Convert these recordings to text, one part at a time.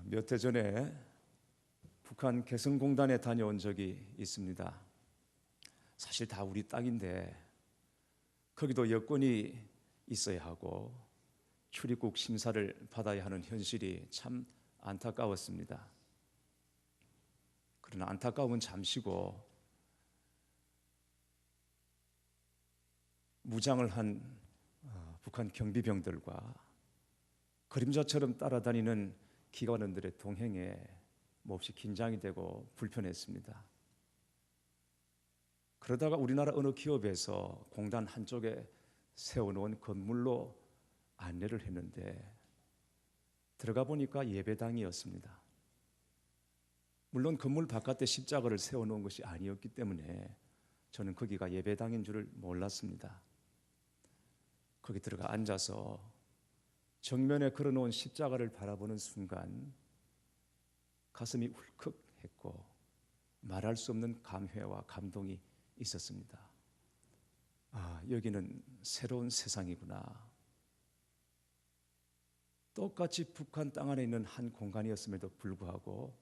몇 해 전에 북한 개성공단에 다녀온 적이 있습니다. 사실 다 우리 땅인데 거기도 여권이 있어야 하고 출입국 심사를 받아야 하는 현실이 참 안타까웠습니다. 그러나 안타까움은 잠시고 무장을 한 북한 경비병들과 그림자처럼 따라다니는 기관원들의 동행에 몹시 긴장이 되고 불편했습니다. 그러다가 우리나라 어느 기업에서 공단 한쪽에 세워놓은 건물로 안내를 했는데 들어가 보니까 예배당이었습니다. 물론 건물 바깥에 십자가를 세워놓은 것이 아니었기 때문에 저는 거기가 예배당인 줄을 몰랐습니다. 거기 들어가 앉아서 정면에 걸어놓은 십자가를 바라보는 순간 가슴이 울컥했고 말할 수 없는 감회와 감동이 있었습니다. 여기는 새로운 세상이구나. 똑같이 북한 땅 안에 있는 한 공간이었음에도 불구하고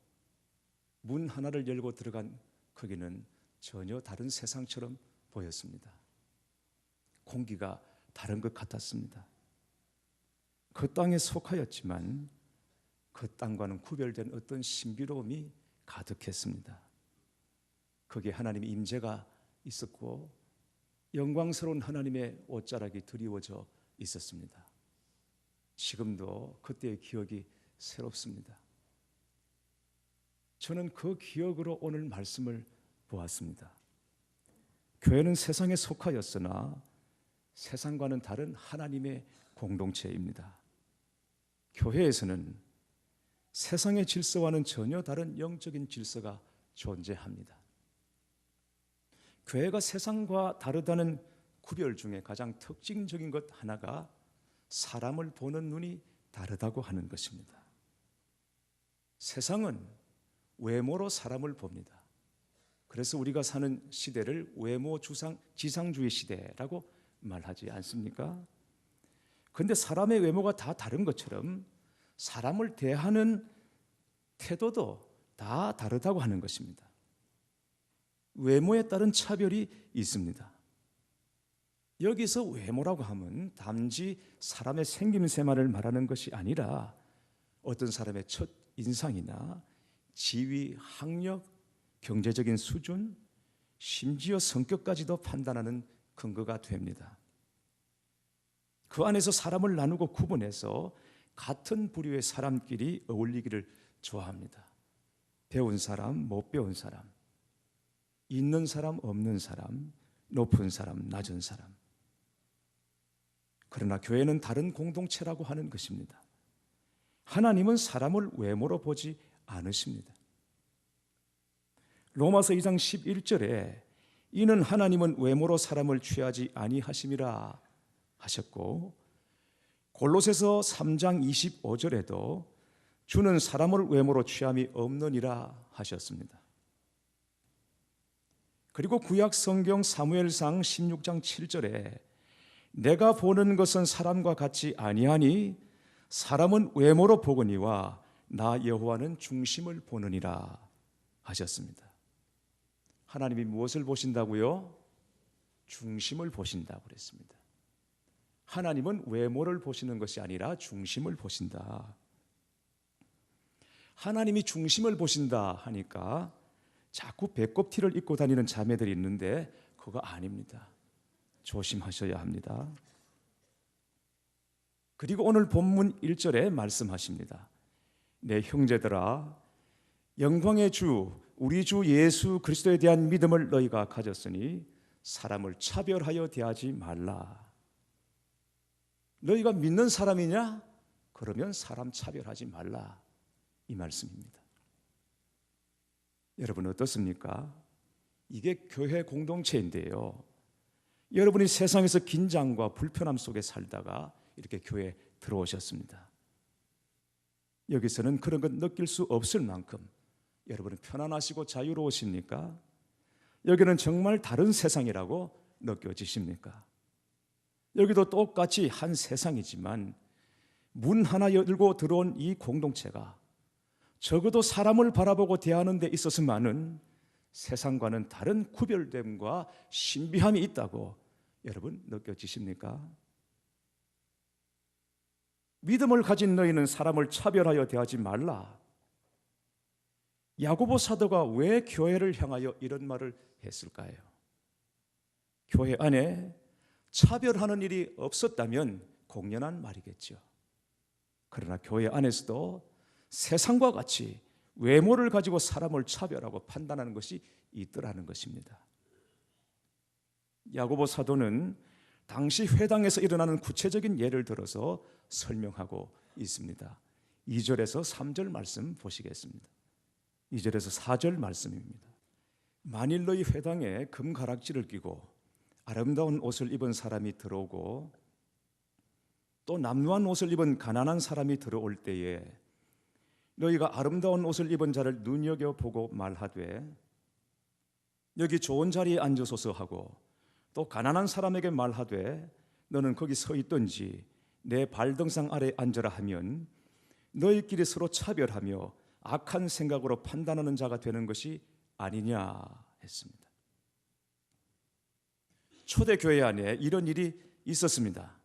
문 하나를 열고 들어간 거기는 전혀 다른 세상처럼 보였습니다. 공기가 다른 것 같았습니다. 그 땅에 속하였지만 그 땅과는 구별된 어떤 신비로움이 가득했습니다. 거기에 하나님의 임재가 있었고 영광스러운 하나님의 옷자락이 드리워져 있었습니다. 지금도 그때의 기억이 새롭습니다. 저는 그 기억으로 오늘 말씀을 보았습니다. 교회는 세상에 속하였으나 세상과는 다른 하나님의 공동체입니다. 교회에서는 세상의 질서와는 전혀 다른 영적인 질서가 존재합니다. 교회가 세상과 다르다는 구별 중에 가장 특징적인 것 하나가 사람을 보는 눈이 다르다고 하는 것입니다. 세상은 외모로 사람을 봅니다. 그래서 우리가 사는 시대를 외모 지상주의 시대라고 말하지 않습니까? 그런데 사람의 외모가 다 다른 것처럼 사람을 대하는 태도도 다 다르다고 하는 것입니다. 외모에 따른 차별이 있습니다. 여기서 외모라고 하면 단지 사람의 생김새만을 말하는 것이 아니라 어떤 사람의 첫 인상이나 지위, 학력, 경제적인 수준, 심지어 성격까지도 판단하는 근거가 됩니다. 그 안에서 사람을 나누고 구분해서 같은 부류의 사람끼리 어울리기를 좋아합니다. 배운 사람, 못 배운 사람, 있는 사람, 없는 사람, 높은 사람, 낮은 사람. 그러나 교회는 다른 공동체라고 하는 것입니다. 하나님은 사람을 외모로 보지 않으십니다. 로마서 2장 11절에 이는 하나님은 외모로 사람을 취하지 아니하심이라 하셨고, 골로새서 3장 25절에도 주는 사람을 외모로 취함이 없느니라 하셨습니다. 그리고 구약 성경 사무엘상 16장 7절에 내가 보는 것은 사람과 같지 아니하니 사람은 외모로 보거니와 나 여호와는 중심을 보느니라 하셨습니다. 하나님이 무엇을 보신다고요? 중심을 보신다고 그랬습니다. 하나님은 외모를 보시는 것이 아니라 중심을 보신다. 하나님이 중심을 보신다 하니까 자꾸 배꼽티를 입고 다니는 자매들이 있는데 그거 아닙니다. 조심하셔야 합니다. 그리고 오늘 본문 1절에 말씀하십니다. 내 형제들아, 영광의 주 우리 주 예수 그리스도에 대한 믿음을 너희가 가졌으니 사람을 차별하여 대하지 말라. 너희가 믿는 사람이냐? 그러면 사람 차별하지 말라. 이 말씀입니다. 여러분 어떻습니까? 이게 교회 공동체인데요. 여러분이 세상에서 긴장과 불편함 속에 살다가 이렇게 교회에 들어오셨습니다. 여기서는 그런 것 느낄 수 없을 만큼 여러분은 편안하시고 자유로우십니까? 여기는 정말 다른 세상이라고 느껴지십니까? 여기도 똑같이 한 세상이지만 문 하나 열고 들어온 이 공동체가 적어도 사람을 바라보고 대하는 데 있어서만은 세상과는 다른 구별됨과 신비함이 있다고 여러분 느껴지십니까? 믿음을 가진 너희는 사람을 차별하여 대하지 말라. 야고보 사도가 왜 교회를 향하여 이런 말을 했을까요? 교회 안에 차별하는 일이 없었다면 공연한 말이겠죠. 그러나 교회 안에서도 세상과 같이 외모를 가지고 사람을 차별하고 판단하는 것이 있더라는 것입니다. 야고보 사도는 당시 회당에서 일어나는 구체적인 예를 들어서 설명하고 있습니다. 2절에서 3절 말씀 보시겠습니다. 2절에서 4절 말씀입니다. 만일 너희 회당에 금가락지를 끼고 아름다운 옷을 입은 사람이 들어오고 또 남루한 옷을 입은 가난한 사람이 들어올 때에 너희가 아름다운 옷을 입은 자를 눈여겨보고 말하되 여기 좋은 자리에 앉으소서 하고 또 가난한 사람에게 말하되 너는 거기 서 있든지 내 발등상 아래 앉으라 하면 너희끼리 서로 차별하며 악한 생각으로 판단하는 자가 되는 것이 아니냐 했습니다. 초대교회 안에 이런 일이 있었습니다.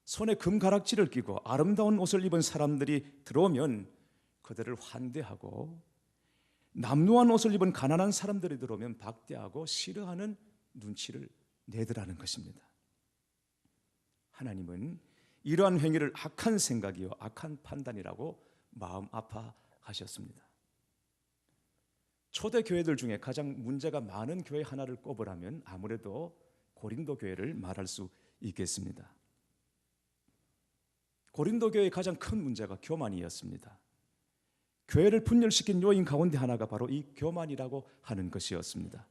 손에 금가락지를 끼고 아름다운 옷을 입은 사람들이 들어오면 그들을 환대하고 남루한 옷을 입은 가난한 사람들이 들어오면 박대하고 싫어하는 눈치를 내더라는 것입니다. 하나님은 이러한 행위를 악한 생각이요 악한 판단이라고 마음 아파하셨습니다. 초대교회들 중에 가장 문제가 많은 교회 하나를 꼽으라면 아무래도 고린도 교회를 말할 수 있겠습니다. 고린도 교회의 가장 큰 문제가 교만이었습니다. 교회를 분열시킨 요인 가운데 하나가 바로 이 교만이라고 하는 것이었습니다.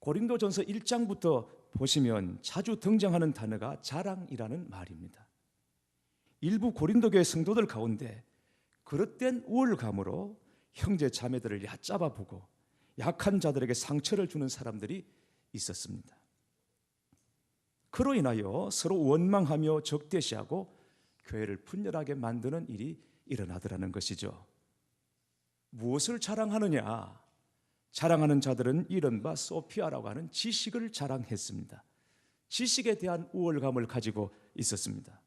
고린도전서 1장부터 보시면 자주 등장하는 단어가 자랑이라는 말입니다. 일부 고린도 교회 성도들 가운데 그릇된 우월감으로 형제 자매들을 얕잡아 보고 약한 자들에게 상처를 주는 사람들이 있었습니다. 그로 인하여 서로 원망하며 적대시하고 교회를 분열하게 만드는 일이 일어나더라는 것이죠. 무엇을 자랑하느냐? 자랑하는 자들은 이른바 소피아라고 하는 지식을 자랑했습니다. 지식에 대한 우월감을 가지고 있었습니다.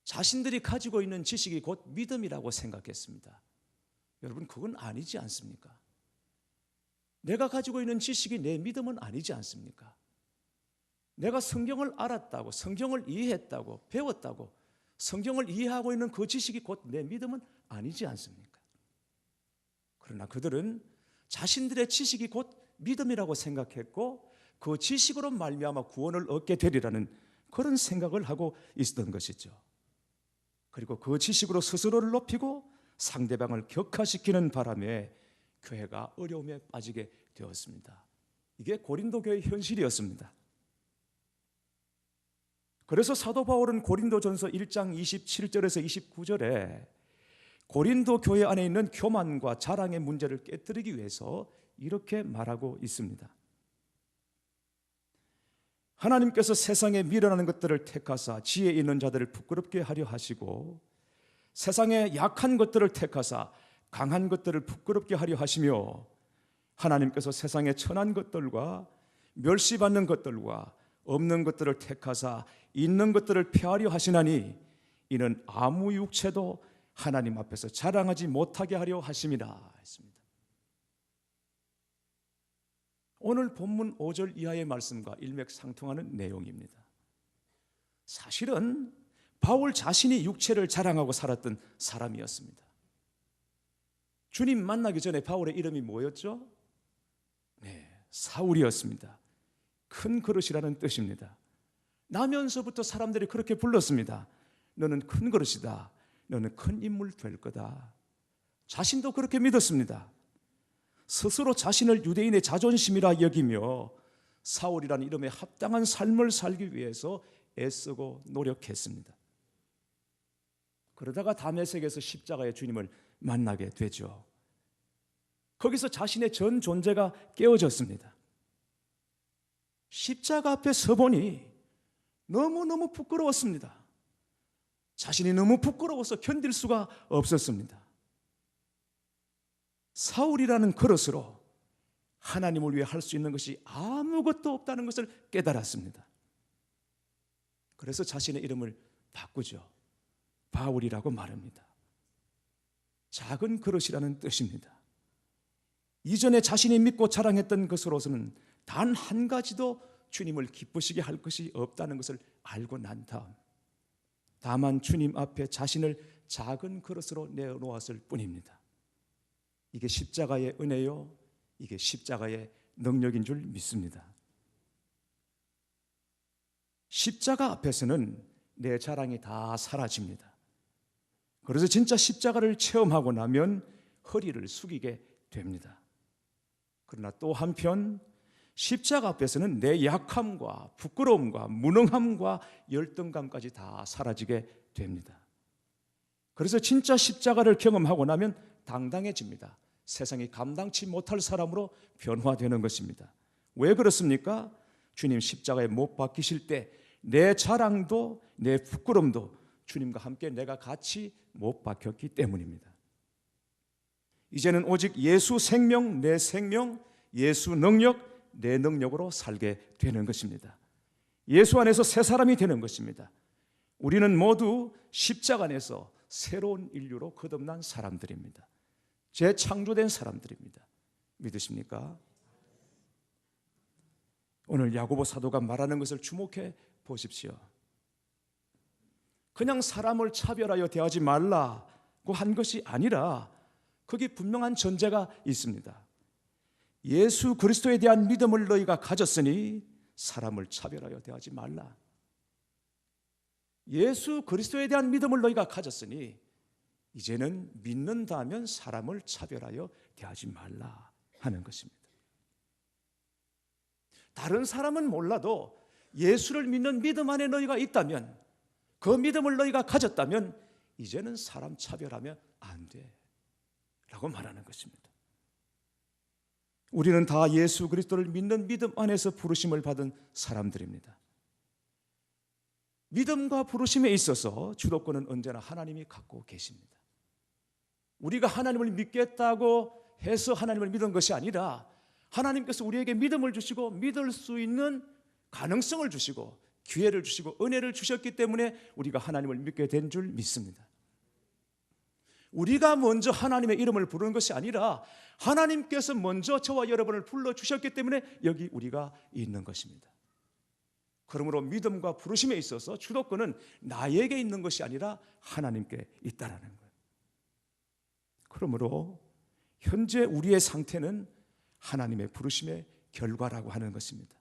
자신들이 가지고 있는 지식이 곧 믿음이라고 생각했습니다. 여러분, 그건 아니지 않습니까? 내가 가지고 있는 지식이 내 믿음은 아니지 않습니까? 내가 성경을 알았다고, 성경을 이해했다고, 배웠다고, 성경을 이해하고 있는 그 지식이 곧 내 믿음은 아니지 않습니까? 그러나 그들은 자신들의 지식이 곧 믿음이라고 생각했고 그 지식으로 말미암아 구원을 얻게 되리라는 그런 생각을 하고 있었던 것이죠. 그리고 그 지식으로 스스로를 높이고 상대방을 격하시키는 바람에 교회가 어려움에 빠지게 되었습니다. 이게 고린도 교회의 현실이었습니다. 그래서 사도 바울은 고린도전서 1장 27절에서 29절에 고린도 교회 안에 있는 교만과 자랑의 문제를 깨뜨리기 위해서 이렇게 말하고 있습니다. 하나님께서 세상에 미련한 것들을 택하사 지혜 있는 자들을 부끄럽게 하려 하시고 세상에 약한 것들을 택하사 강한 것들을 부끄럽게 하려 하시며 하나님께서 세상에 천한 것들과 멸시받는 것들과 없는 것들을 택하사 있는 것들을 폐하려 하시나니 이는 아무 육체도 하나님 앞에서 자랑하지 못하게 하려 하심이라 했습니다. 오늘 본문 5절 이하의 말씀과 일맥상통하는 내용입니다. 사실은 바울 자신이 육체를 자랑하고 살았던 사람이었습니다. 주님 만나기 전에 바울의 이름이 뭐였죠? 네, 사울이었습니다. 큰 그릇이라는 뜻입니다. 나면서부터 사람들이 그렇게 불렀습니다. 너는 큰 그릇이다. 너는 큰 인물 될 거다. 자신도 그렇게 믿었습니다. 스스로 자신을 유대인의 자존심이라 여기며 사울이라는 이름에 합당한 삶을 살기 위해서 애쓰고 노력했습니다. 그러다가 다메섹에서 십자가의 주님을 만나게 되죠. 거기서 자신의 전 존재가 깨어졌습니다. 십자가 앞에 서보니 너무너무 부끄러웠습니다. 자신이 너무 부끄러워서 견딜 수가 없었습니다. 사울이라는 그릇으로 하나님을 위해 할 수 있는 것이 아무것도 없다는 것을 깨달았습니다. 그래서 자신의 이름을 바꾸죠. 바울이라고 말합니다. 작은 그릇이라는 뜻입니다. 이전에 자신이 믿고 자랑했던 것으로서는 단 한 가지도 주님을 기쁘시게 할 것이 없다는 것을 알고 난 다음 다만 주님 앞에 자신을 작은 그릇으로 내놓았을 뿐입니다. 이게 십자가의 은혜요, 이게 십자가의 능력인 줄 믿습니다. 십자가 앞에서는 내 자랑이 다 사라집니다. 그래서 진짜 십자가를 체험하고 나면 허리를 숙이게 됩니다. 그러나 또 한편 십자가 앞에서는 내 약함과 부끄러움과 무능함과 열등감까지 다 사라지게 됩니다. 그래서 진짜 십자가를 경험하고 나면 당당해집니다. 세상이 감당치 못할 사람으로 변화되는 것입니다. 왜 그렇습니까? 주님 십자가에 못 박히실 때 내 자랑도 내 부끄러움도 주님과 함께 내가 같이 못 박혔기 때문입니다. 이제는 오직 예수 생명, 내 생명, 예수 능력, 내 능력으로 살게 되는 것입니다. 예수 안에서 새 사람이 되는 것입니다. 우리는 모두 십자가 안에서 새로운 인류로 거듭난 사람들입니다. 재창조된 사람들입니다. 믿으십니까? 오늘 야고보 사도가 말하는 것을 주목해 보십시오. 그냥 사람을 차별하여 대하지 말라고 한 것이 아니라 거기 분명한 전제가 있습니다. 예수 그리스도에 대한 믿음을 너희가 가졌으니 사람을 차별하여 대하지 말라. 예수 그리스도에 대한 믿음을 너희가 가졌으니 이제는 믿는다면 사람을 차별하여 대하지 말라 하는 것입니다. 다른 사람은 몰라도 예수를 믿는 믿음 안에 너희가 있다면, 그 믿음을 너희가 가졌다면 이제는 사람 차별하면 안 돼 라고 말하는 것입니다. 우리는 다 예수 그리스도를 믿는 믿음 안에서 부르심을 받은 사람들입니다. 믿음과 부르심에 있어서 주도권은 언제나 하나님이 갖고 계십니다. 우리가 하나님을 믿겠다고 해서 하나님을 믿은 것이 아니라 하나님께서 우리에게 믿음을 주시고 믿을 수 있는 가능성을 주시고 기회를 주시고 은혜를 주셨기 때문에 우리가 하나님을 믿게 된 줄 믿습니다. 우리가 먼저 하나님의 이름을 부르는 것이 아니라 하나님께서 먼저 저와 여러분을 불러주셨기 때문에 여기 우리가 있는 것입니다. 그러므로 믿음과 부르심에 있어서 주도권은 나에게 있는 것이 아니라 하나님께 있다라는 거예요. 그러므로 현재 우리의 상태는 하나님의 부르심의 결과라고 하는 것입니다.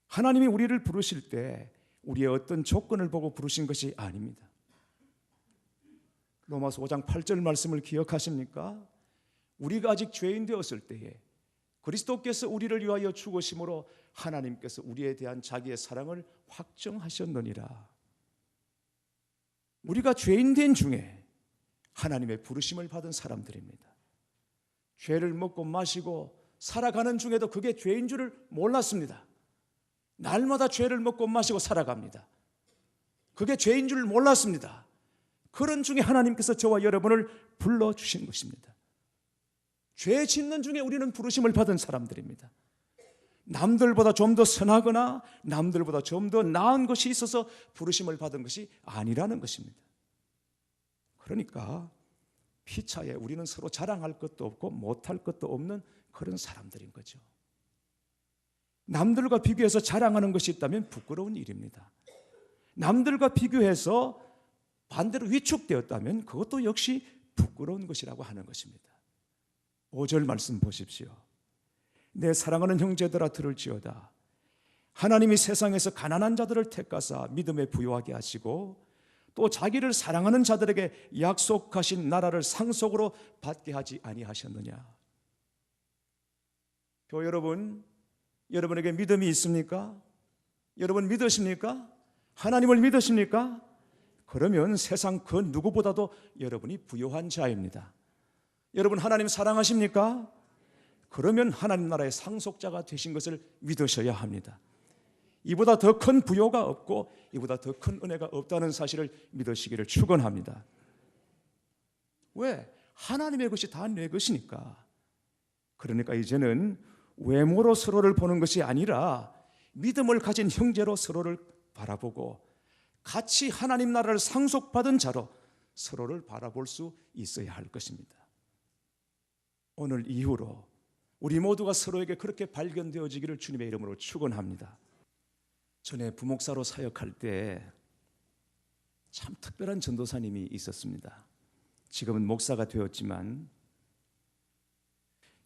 하나님이 우리를 부르실 때 우리의 어떤 조건을 보고 부르신 것이 아닙니다. 로마서 5장 8절 말씀을 기억하십니까? 우리가 아직 죄인 되었을 때에 그리스도께서 우리를 위하여 죽으심으로 하나님께서 우리에 대한 자기의 사랑을 확정하셨느니라. 우리가 죄인 된 중에 하나님의 부르심을 받은 사람들입니다. 죄를 먹고 마시고 살아가는 중에도 그게 죄인 줄을 몰랐습니다. 날마다 죄를 먹고 마시고 살아갑니다. 그게 죄인 줄을 몰랐습니다. 그런 중에 하나님께서 저와 여러분을 불러주신 것입니다. 죄 짓는 중에 우리는 부르심을 받은 사람들입니다. 남들보다 좀 더 선하거나 남들보다 좀 더 나은 것이 있어서 부르심을 받은 것이 아니라는 것입니다. 그러니까 피차에 우리는 서로 자랑할 것도 없고 못할 것도 없는 그런 사람들인 거죠. 남들과 비교해서 자랑하는 것이 있다면 부끄러운 일입니다. 남들과 비교해서 반대로 위축되었다면 그것도 역시 부끄러운 것이라고 하는 것입니다. 5절 말씀 보십시오. 내 사랑하는 형제들아 들을지어다. 하나님이 세상에서 가난한 자들을 택하사 믿음에 부요하게 하시고 또 자기를 사랑하는 자들에게 약속하신 나라를 상속으로 받게 하지 아니하셨느냐. 교회 여러분, 여러분에게 믿음이 있습니까? 여러분 믿으십니까? 하나님을 믿으십니까? 그러면 세상 그 누구보다도 여러분이 부요한 자입니다. 여러분 하나님 사랑하십니까? 그러면 하나님 나라의 상속자가 되신 것을 믿으셔야 합니다. 이보다 더 큰 부요가 없고 이보다 더 큰 은혜가 없다는 사실을 믿으시기를 축원합니다. 왜? 하나님의 것이 다 내 것이니까. 그러니까 이제는 외모로 서로를 보는 것이 아니라 믿음을 가진 형제로 서로를 바라보고 같이 하나님 나라를 상속받은 자로 서로를 바라볼 수 있어야 할 것입니다. 오늘 이후로 우리 모두가 서로에게 그렇게 발견되어지기를 주님의 이름으로 축원합니다. 전에 부목사로 사역할 때 참 특별한 전도사님이 있었습니다. 지금은 목사가 되었지만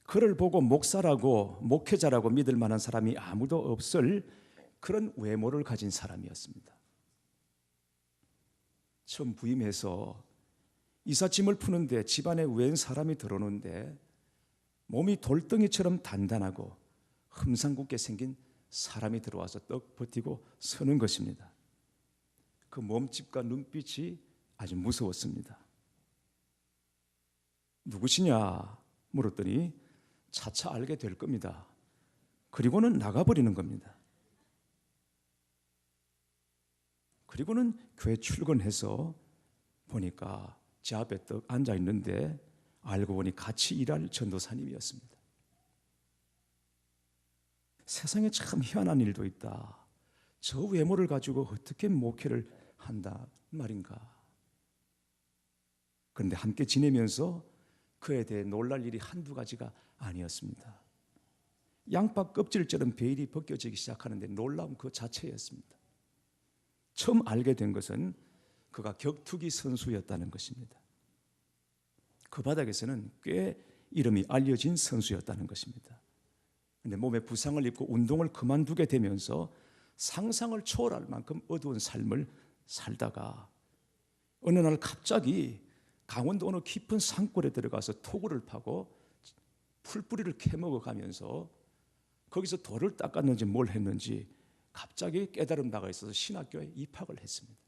그를 보고 목사라고 목회자라고 믿을 만한 사람이 아무도 없을 그런 외모를 가진 사람이었습니다. 처음 부임해서 이삿짐을 푸는데 집안에 웬 사람이 들어오는데 몸이 돌덩이처럼 단단하고 흠상궂게 생긴 사람이 들어와서 떡 버티고 서는 것입니다. 그 몸집과 눈빛이 아주 무서웠습니다. 누구시냐 물었더니 차차 알게 될 겁니다. 그리고는 나가버리는 겁니다. 그리고는 교회 출근해서 보니까 제 앞에 떡 앉아 있는데 알고 보니 같이 일할 전도사님이었습니다. 세상에 참 희한한 일도 있다. 저 외모를 가지고 어떻게 목회를 한다 말인가. 그런데 함께 지내면서 그에 대해 놀랄 일이 한두 가지가 아니었습니다. 양파 껍질처럼 베일이 벗겨지기 시작하는데 놀라움 그 자체였습니다. 처음 알게 된 것은 그가 격투기 선수였다는 것입니다. 그 바닥에서는 꽤 이름이 알려진 선수였다는 것입니다. 그런데 몸에 부상을 입고 운동을 그만두게 되면서 상상을 초월할 만큼 어두운 삶을 살다가 어느 날 갑자기 강원도 어느 깊은 산골에 들어가서 토구를 파고 풀뿌리를 캐먹어 가면서 거기서 돌을 닦았는지 뭘 했는지 갑자기 깨달음 나가 있어서 신학교에 입학을 했습니다.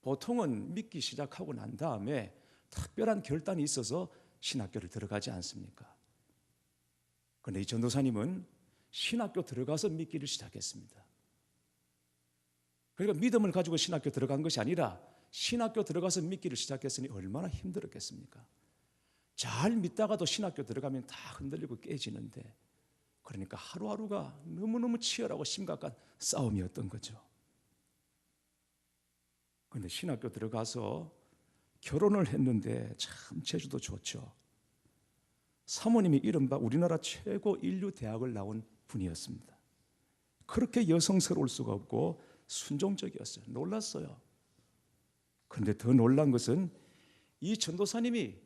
보통은 믿기 시작하고 난 다음에 특별한 결단이 있어서 신학교를 들어가지 않습니까? 그런데 이 전도사님은 신학교 들어가서 믿기를 시작했습니다. 그러니까 믿음을 가지고 신학교 들어간 것이 아니라 신학교 들어가서 믿기를 시작했으니 얼마나 힘들었겠습니까? 잘 믿다가도 신학교 들어가면 다 흔들리고 깨지는데, 그러니까 하루하루가 너무너무 치열하고 심각한 싸움이었던 거죠. 그런데 신학교 들어가서 결혼을 했는데 참 제주도 좋죠. 사모님이 이른바 우리나라 최고 인류 대학을 나온 분이었습니다. 그렇게 여성스러울 수가 없고 순종적이었어요. 놀랐어요. 그런데 더 놀란 것은 이 전도사님이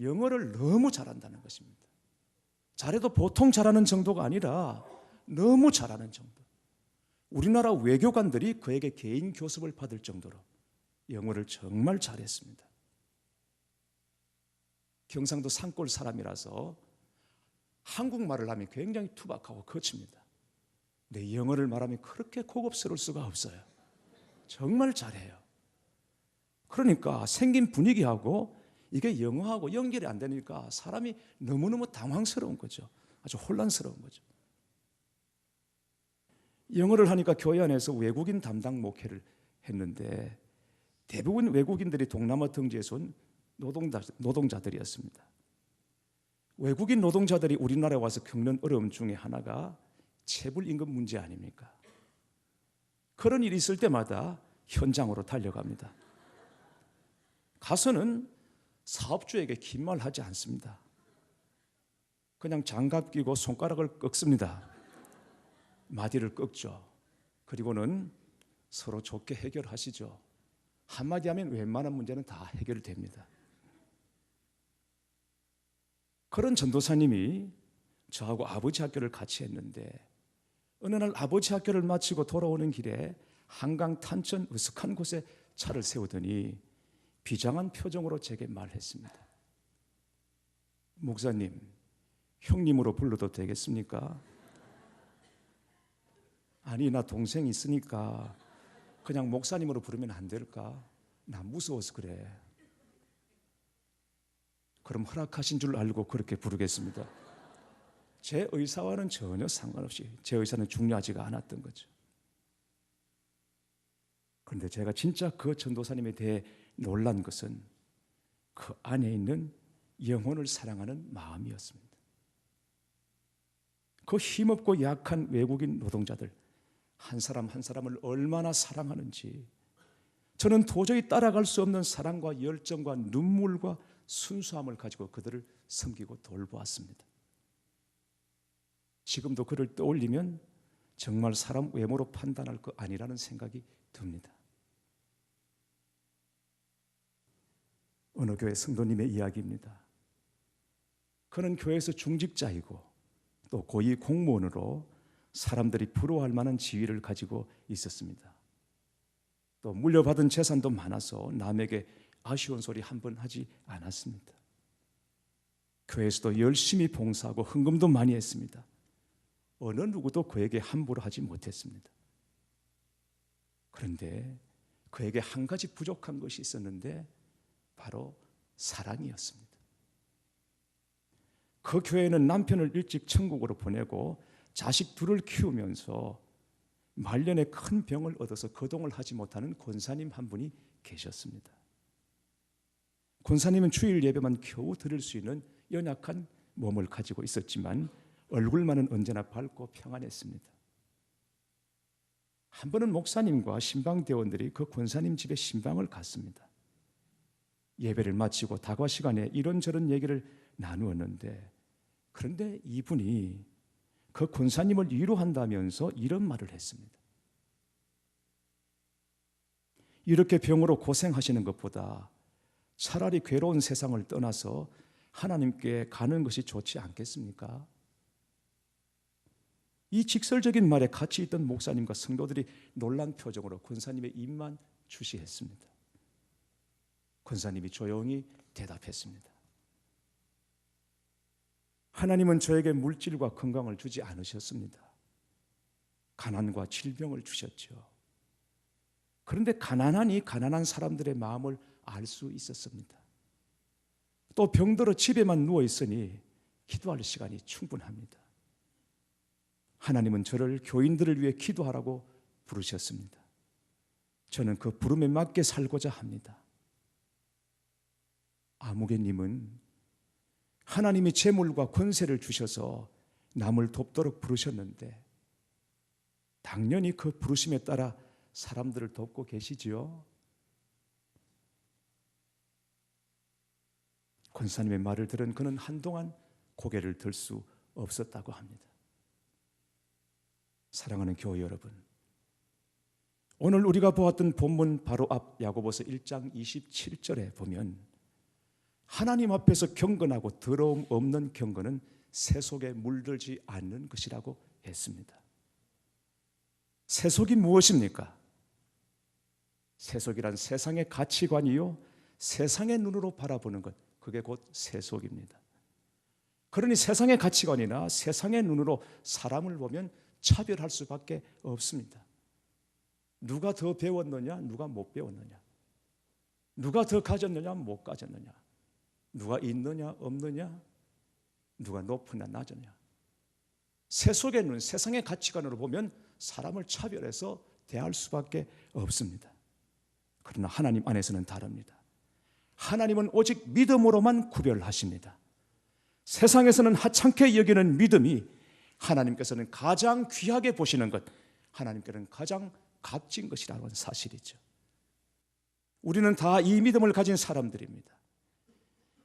영어를 너무 잘한다는 것입니다. 잘해도 보통 잘하는 정도가 아니라 너무 잘하는 정도. 우리나라 외교관들이 그에게 개인 교습을 받을 정도로 영어를 정말 잘했습니다. 경상도 산골 사람이라서 한국말을 하면 굉장히 투박하고 거칩니다. 근데 영어를 말하면 그렇게 고급스러울 수가 없어요. 정말 잘해요. 그러니까 생긴 분위기하고 이게 영어하고 연결이 안 되니까 사람이 너무너무 당황스러운 거죠. 아주 혼란스러운 거죠. 영어를 하니까 교회 안에서 외국인 담당 목회를 했는데 대부분 외국인들이 동남아 등지에서 온 노동자들이었습니다. 외국인 노동자들이 우리나라에 와서 겪는 어려움 중에 하나가 체불임금 문제 아닙니까? 그런 일이 있을 때마다 현장으로 달려갑니다. 가서는 사업주에게 긴 말 하지 않습니다. 그냥 장갑 끼고 손가락을 꺾습니다. 마디를 꺾죠. 그리고는 서로 좋게 해결하시죠. 한마디 하면 웬만한 문제는 다 해결됩니다. 그런 전도사님이 저하고 아버지 학교를 같이 했는데 어느 날 아버지 학교를 마치고 돌아오는 길에 한강 탄천 으슥한 곳에 차를 세우더니 비장한 표정으로 제게 말했습니다. 목사님, 형님으로 불러도 되겠습니까? 아니, 나 동생 있으니까 그냥 목사님으로 부르면 안 될까? 나 무서워서 그래. 그럼 허락하신 줄 알고 그렇게 부르겠습니다. 제 의사와는 전혀 상관없이 제 의사는 중요하지가 않았던 거죠. 그런데 제가 진짜 그 전도사님에 대해 놀란 것은 그 안에 있는 영혼을 사랑하는 마음이었습니다. 그 힘없고 약한 외국인 노동자들 한 사람 한 사람을 얼마나 사랑하는지 저는 도저히 따라갈 수 없는 사랑과 열정과 눈물과 순수함을 가지고 그들을 섬기고 돌보았습니다. 지금도 그를 떠올리면 정말 사람 외모로 판단할 거 아니라는 생각이 듭니다. 어느 교회 성도님의 이야기입니다. 그는 교회에서 중직자이고 또 고위 공무원으로 사람들이 부러워할 만한 지위를 가지고 있었습니다. 또 물려받은 재산도 많아서 남에게 아쉬운 소리 한 번 하지 않았습니다. 교회에서도 열심히 봉사하고 헌금도 많이 했습니다. 어느 누구도 그에게 함부로 하지 못했습니다. 그런데 그에게 한 가지 부족한 것이 있었는데 바로 사랑이었습니다. 그 교회는 남편을 일찍 천국으로 보내고 자식 둘을 키우면서 말년에 큰 병을 얻어서 거동을 하지 못하는 권사님 한 분이 계셨습니다. 권사님은 주일 예배만 겨우 드릴 수 있는 연약한 몸을 가지고 있었지만 얼굴만은 언제나 밝고 평안했습니다. 한 번은 목사님과 신방대원들이 그 권사님 집에 신방을 갔습니다. 예배를 마치고 다과 시간에 이런저런 얘기를 나누었는데 그런데 이분이 그 권사님을 위로한다면서 이런 말을 했습니다. 이렇게 병으로 고생하시는 것보다 차라리 괴로운 세상을 떠나서 하나님께 가는 것이 좋지 않겠습니까? 이 직설적인 말에 같이 있던 목사님과 성도들이 놀란 표정으로 권사님의 입만 주시했습니다. 권사님이 조용히 대답했습니다. 하나님은 저에게 물질과 건강을 주지 않으셨습니다. 가난과 질병을 주셨죠. 그런데 가난하니 가난한 사람들의 마음을 알 수 있었습니다. 또 병들어 집에만 누워 있으니 기도할 시간이 충분합니다. 하나님은 저를 교인들을 위해 기도하라고 부르셨습니다. 저는 그 부름에 맞게 살고자 합니다. 아무개님은 하나님이 재물과 권세를 주셔서 남을 돕도록 부르셨는데 당연히 그 부르심에 따라 사람들을 돕고 계시지요. 권사님의 말을 들은 그는 한동안 고개를 들 수 없었다고 합니다. 사랑하는 교회 여러분, 오늘 우리가 보았던 본문 바로 앞 야고보서 1장 27절에 보면 하나님 앞에서 경건하고 더러움 없는 경건은 세속에 물들지 않는 것이라고 했습니다. 세속이 무엇입니까? 세속이란 세상의 가치관이요, 세상의 눈으로 바라보는 것, 그게 곧 세속입니다. 그러니 세상의 가치관이나 세상의 눈으로 사람을 보면 차별할 수밖에 없습니다. 누가 더 배웠느냐, 누가 못 배웠느냐, 누가 더 가졌느냐, 못 가졌느냐, 누가 있느냐, 없느냐, 누가 높으냐, 낮으냐. 세속의 눈, 세상의 가치관으로 보면 사람을 차별해서 대할 수밖에 없습니다. 그러나 하나님 안에서는 다릅니다. 하나님은 오직 믿음으로만 구별하십니다. 세상에서는 하찮게 여기는 믿음이 하나님께서는 가장 귀하게 보시는 것, 하나님께서는 가장 값진 것이라는 사실이죠. 우리는 다 이 믿음을 가진 사람들입니다.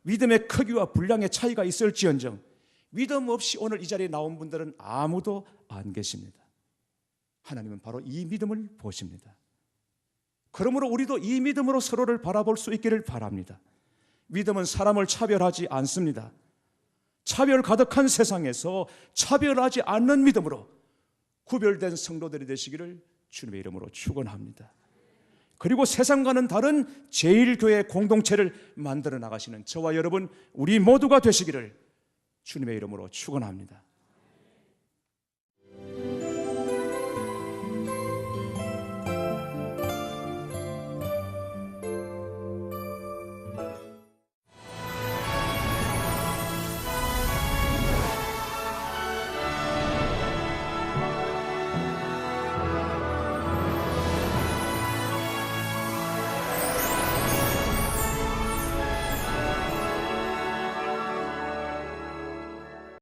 믿음의 크기와 분량의 차이가 있을지언정 믿음 없이 오늘 이 자리에 나온 분들은 아무도 안 계십니다. 하나님은 바로 이 믿음을 보십니다. 그러므로 우리도 이 믿음으로 서로를 바라볼 수 있기를 바랍니다. 믿음은 사람을 차별하지 않습니다. 차별 가득한 세상에서 차별하지 않는 믿음으로 구별된 성도들이 되시기를 주님의 이름으로 축원합니다. 그리고 세상과는 다른 제1교회 공동체를 만들어 나가시는 저와 여러분 우리 모두가 되시기를 주님의 이름으로 축원합니다.